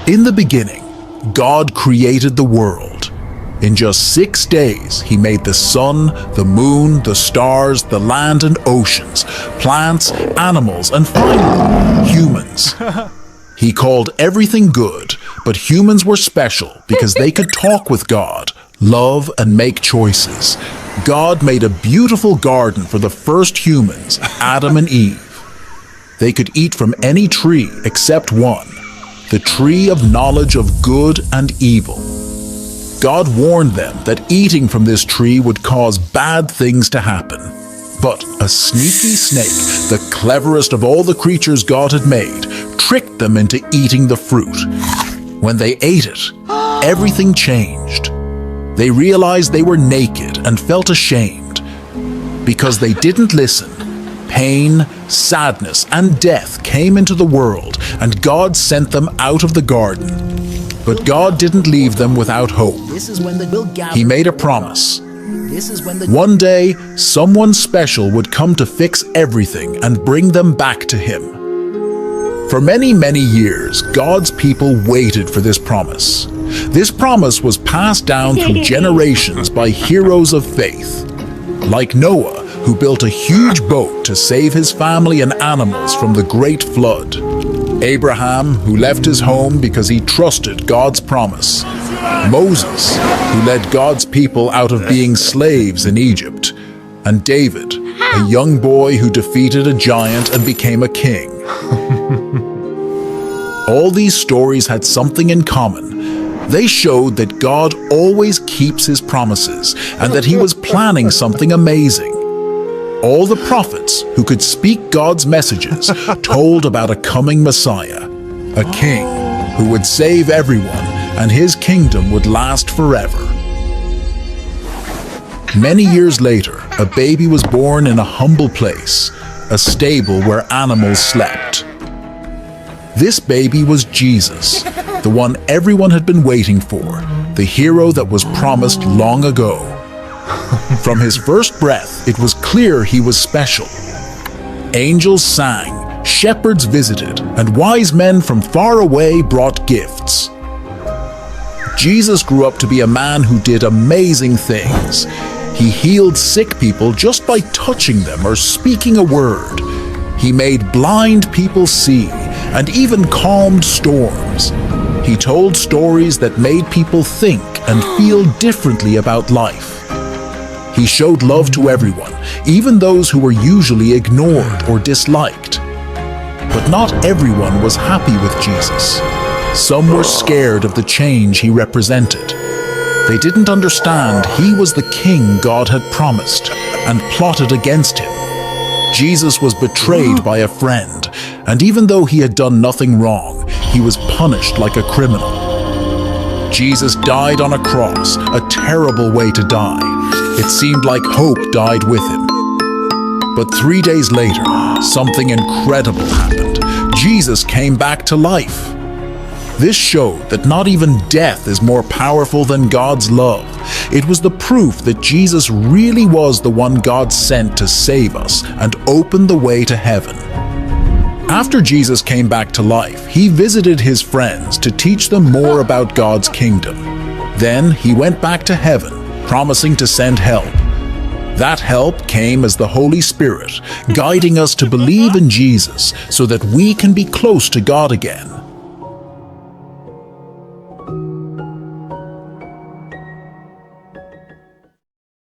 In the beginning, God created the world. In just 6 days, he made the sun, the moon, the stars, the land and oceans, plants, animals, and finally, humans. He called everything good, but humans were special because they could talk with God, love, and make choices. God made a beautiful garden for the first humans, Adam and Eve. They could eat from any tree except one, the tree of knowledge of good and evil. God warned them that eating from this tree would cause bad things to happen. But a sneaky snake, the cleverest of all the creatures God had made, tricked them into eating the fruit. When they ate it, everything changed. They realized they were naked and felt ashamed. Because they didn't listen, pain, sadness, and death came into the world, and God sent them out of the garden. But God didn't leave them without hope. He made a promise. One day, someone special would come to fix everything and bring them back to Him. For many, many years, God's people waited for this promise. This promise was passed down through generations by heroes of faith, like Noah, who built a huge boat to save his family and animals from the great flood. Abraham, who left his home because he trusted God's promise. Moses, who led God's people out of being slaves in Egypt. And David, a young boy who defeated a giant and became a king. All these stories had something in common. They showed that God always keeps His promises and that He was planning something amazing. All the prophets who could speak God's messages told about a coming Messiah, a king who would save everyone and His kingdom would last forever. Many years later, a baby was born in a humble place, a stable where animals slept. This baby was Jesus, the one everyone had been waiting for, the hero that was promised long ago. From His first breath, it was clear He was special. Angels sang, shepherds visited, and wise men from far away brought gifts. Jesus grew up to be a man who did amazing things. He healed sick people just by touching them or speaking a word. He made blind people see and even calmed storms. He told stories that made people think and feel differently about life. He showed love to everyone, even those who were usually ignored or disliked. But not everyone was happy with Jesus. Some were scared of the change He represented. They didn't understand He was the king God had promised and plotted against Him. Jesus was betrayed by a friend, and even though He had done nothing wrong, He was punished like a criminal. Jesus died on a cross, a terrible way to die. It seemed like hope died with Him. But 3 days later, something incredible happened. Jesus came back to life. This showed that not even death is more powerful than God's love. It was the proof that Jesus really was the one God sent to save us and open the way to heaven. After Jesus came back to life, He visited His friends to teach them more about God's kingdom. Then He went back to heaven, promising to send help. That help came as the Holy Spirit, guiding us to believe in Jesus so that we can be close to God again.